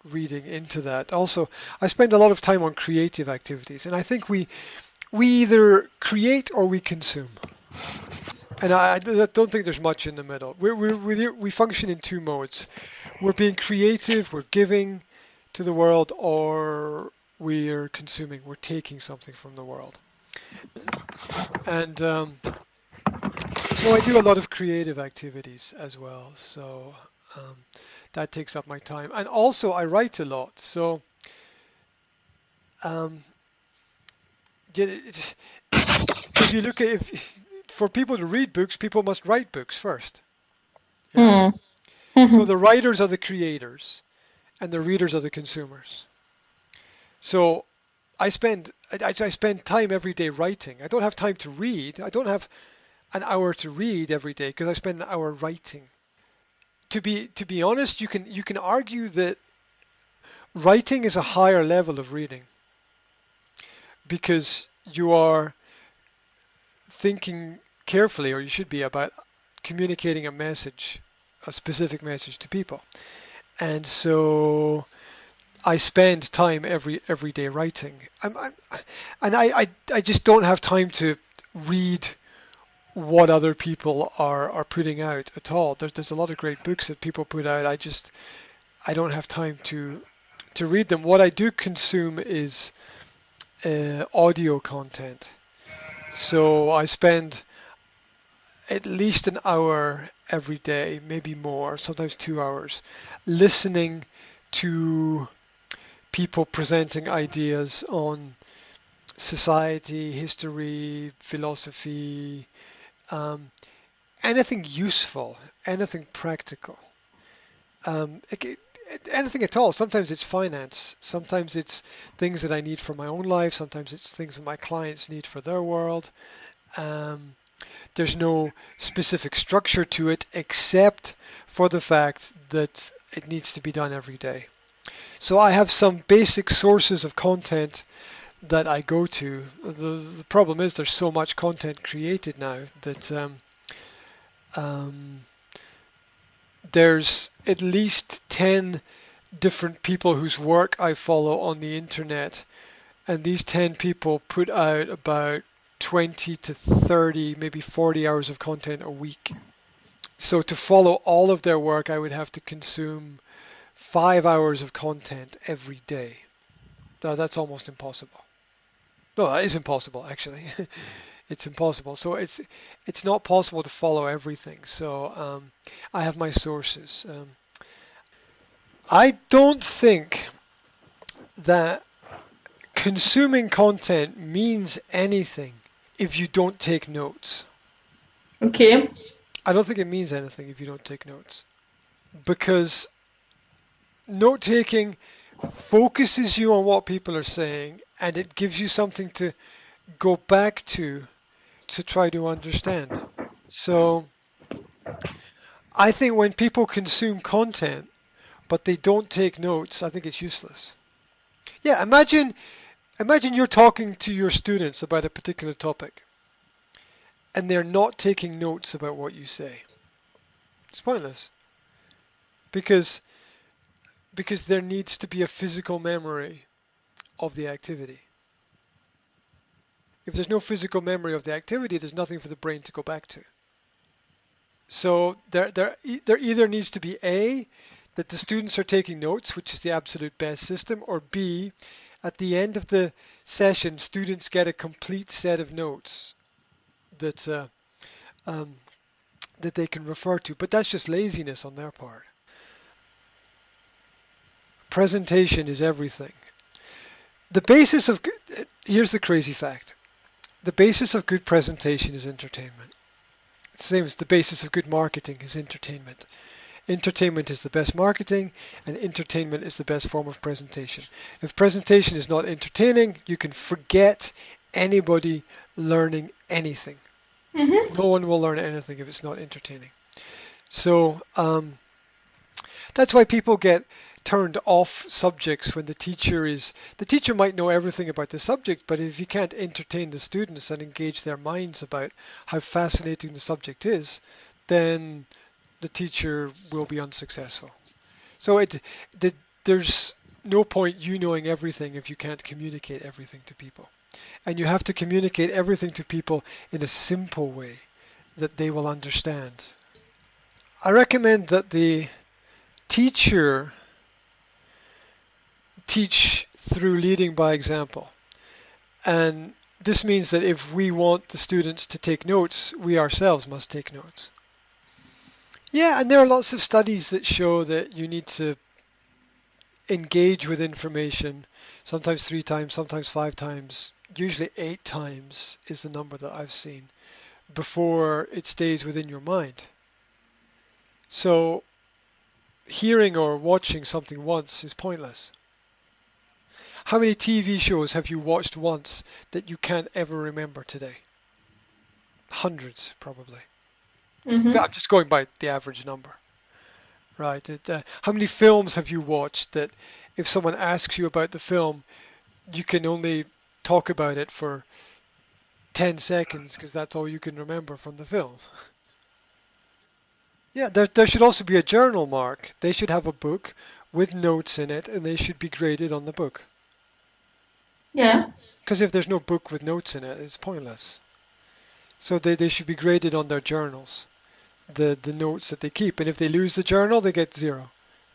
reading into that. Also, I spend a lot of time on creative activities, and I think we either create or we consume. And I don't think there's much in the middle. We function in two modes. We're being creative, we're giving to the world, or we're consuming, we're taking something from the world. And so I do a lot of creative activities as well. So um, that takes up my time. And also I write a lot. So um, if you look at if for people to read books, people must write books first. Yeah. Hmm. So the writers are the creators, and the readers are the consumers. So I spend time every day writing. I don't have time to read. I don't have an hour to read every day because I spend an hour writing. To be honest, you can argue that writing is a higher level of reading because you are thinking carefully, or you should be, about communicating a message, a specific message to people. And so I spend time every day writing. And I just don't have time to read what other people are putting out at all. There's a lot of great books that people put out. I don't have time to read them. What I do consume is audio content. So I spend at least an hour every day, maybe more, sometimes 2 hours, listening to people presenting ideas on society, history, philosophy, um, anything useful, anything practical, um, anything at all. Sometimes it's finance, sometimes it's things that I need for my own life, sometimes it's things that my clients need for their world. Um, there's no specific structure to it except for the fact that it needs to be done every day. So I have some basic sources of content that I go to. The problem is there's so much content created now that um, there's at least 10 different people whose work I follow on the internet, and these 10 people put out about 20 to 30, maybe 40 hours of content a week. So to follow all of their work, I would have to consume 5 hours of content every day. Now, that's almost impossible. No, that is impossible, actually. It's impossible. So it's not possible to follow everything. So I have my sources. I don't think that consuming content means anything if you don't take notes. Okay. I don't think it means anything if you don't take notes because note taking focuses you on what people are saying and it gives you something to go back to try to understand. So I think when people consume content but they don't take notes, I think it's useless. Yeah, imagine you're talking to your students about a particular topic and they're not taking notes about what you say. It's pointless because because there needs to be a physical memory of the activity. If there's no physical memory of the activity, there's nothing for the brain to go back to. So there either needs to be A, that the students are taking notes, which is the absolute best system, or B, at the end of the session, students get a complete set of notes that um, that they can refer to. But that's just laziness on their part. Presentation is everything. The basis of here's the crazy fact. The basis of good presentation is entertainment. It's the same as the basis of good marketing is entertainment. Entertainment is the best marketing, and entertainment is the best form of presentation. If presentation is not entertaining, you can forget anybody learning anything. Hmm. No one will learn anything if it's not entertaining. So that's why people get turned off subjects when the teacher might know everything about the subject, but if you can't entertain the students and engage their minds about how fascinating the subject is, then the teacher will be unsuccessful. So the there's no point you knowing everything if you can't communicate everything to people. And you have to communicate everything to people in a simple way that they will understand. I recommend that the teacher teach through leading by example. And this means that if we want the students to take notes, we ourselves must take notes. Yeah, and there are lots of studies that show that you need to engage with information, sometimes 3 times, sometimes 5 times, usually 8 times is the number that I've seen, before it stays within your mind. So hearing or watching something once is pointless. How many TV shows have you watched once that you can't ever remember today? Hundreds, probably. Mm-hmm. I'm just going by the average number, right? How many films have you watched that if someone asks you about the film, you can only talk about it for 10 seconds because that's all you can remember from the film? Yeah, there should also be a journal, Mark. They should have a book with notes in it and they should be graded on the book. Yeah. Because if there's no book with notes in it, it's pointless. So they should be graded on their journals, the notes that they keep. And if they lose the journal, they get 0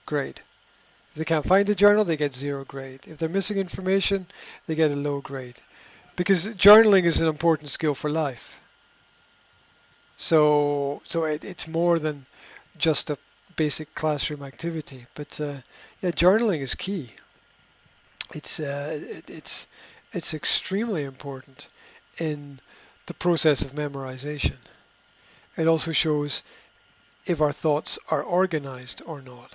grade. If they can't find the journal, they get 0 grade. If they're missing information, they get a low grade. Because journaling is an important skill for life. So it's more than just a basic classroom activity. But yeah, journaling is key. It's extremely important in the process of memorization. It also shows if our thoughts are organized or not.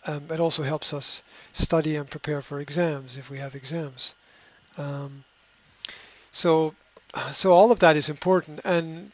It also helps us study and prepare for exams if we have exams. Um, so, so all of that is important, and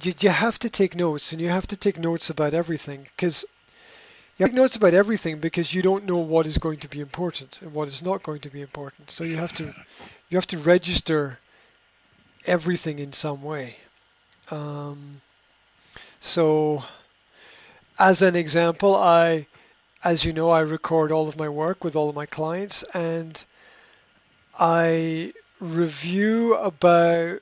you have to take notes, and you have to take notes about everything, because you have to take notes about everything because you don't know what is going to be important and what is not going to be important. So you have to register everything in some way. Um, so, as an example, as you know, I record all of my work with all of my clients, and I review about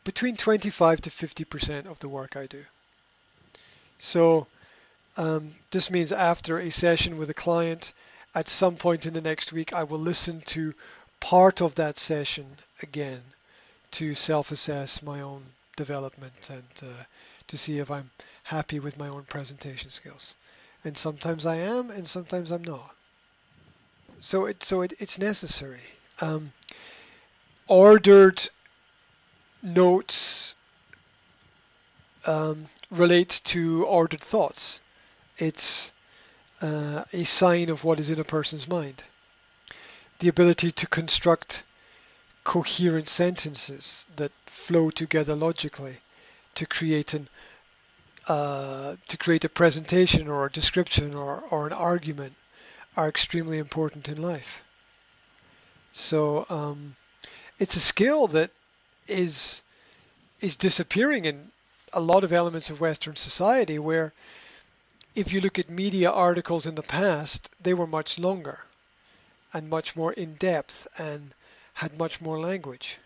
between 25 to 50% of the work I do. So this means after a session with a client, at some point in the next week, I will listen to part of that session again to self-assess my own development and to see if I'm happy with my own presentation skills. And sometimes I am, and sometimes I'm not. So it's necessary. Ordered notes relate to ordered thoughts. It's a sign of what is in a person's mind. The ability to construct coherent sentences that flow together logically to create a presentation or a description or an argument are extremely important in life. So it's a skill that is disappearing in a lot of elements of Western society, where if you look at media articles in the past, they were much longer and much more in depth and had much more language.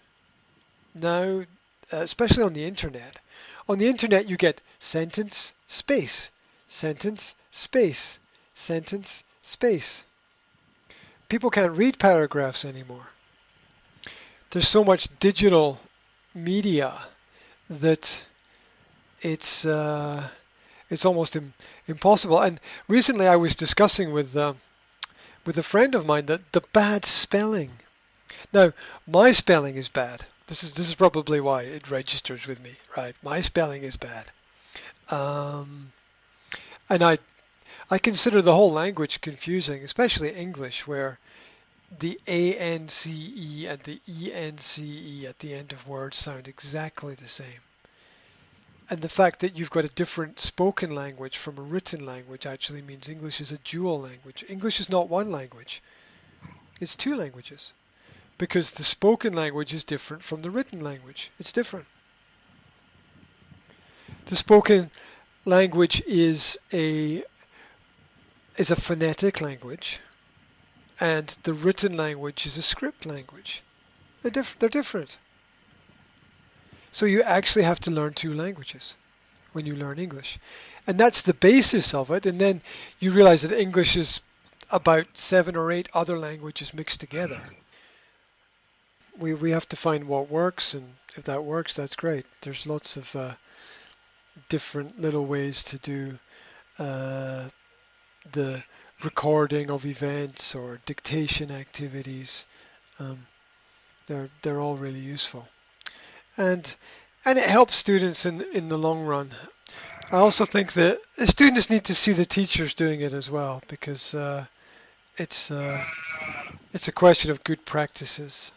Now, especially on the internet you get sentence, space, sentence, space, sentence, space. People can't read paragraphs anymore. There's so much digital media that it's almost impossible. And recently I was discussing with a friend of mine that the bad spelling. Now, my spelling is bad. This is probably why it registers with me, right? My spelling is bad, and I consider the whole language confusing, especially English, where the ance and the ence at the end of words sound exactly the same. And the fact that you've got a different spoken language from a written language actually means English is a dual language. English is not one language, it's 2 languages. Because the spoken language is different from the written language. It's different. The spoken language is is a phonetic language, and the written language is a script language. They're different. So you actually have to learn two languages when you learn English. And that's the basis of it. And then you realize that English is about 7 or 8 other languages mixed together. We have to find what works, and if that works, that's great. There's lots of different little ways to do the recording of events or dictation activities. Um, they're all really useful, and it helps students in the long run. I also think that the students need to see the teachers doing it as well, because it's a question of good practices.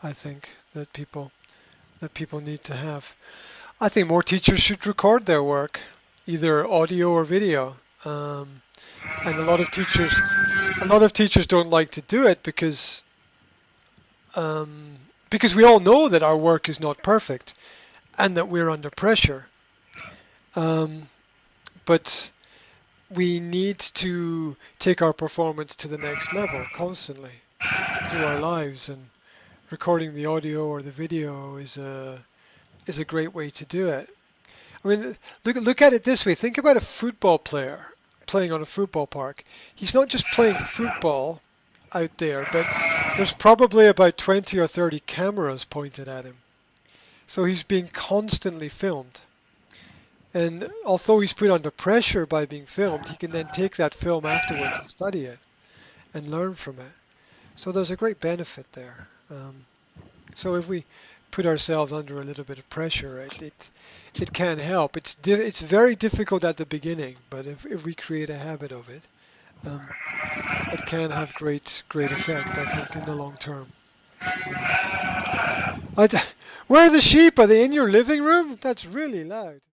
I think that people need to have. I think more teachers should record their work, either audio or video. And a lot of teachers don't like to do it because we all know that our work is not perfect and that we're under pressure. But we need to take our performance to the next level constantly through our lives, and recording the audio or the video is a great way to do it. I mean, look at it this way. Think about a football player playing on a football park. He's not just playing football out there, but there's probably about 20 or 30 cameras pointed at him. So he's being constantly filmed. And although he's put under pressure by being filmed, he can then take that film afterwards and study it and learn from it. So there's a great benefit there. So if we put ourselves under a little bit of pressure, it can help. It's very difficult at the beginning, but if we create a habit of it, it can have great effect, I think, in the long term. Where are the sheep? Are they in your living room? That's really loud.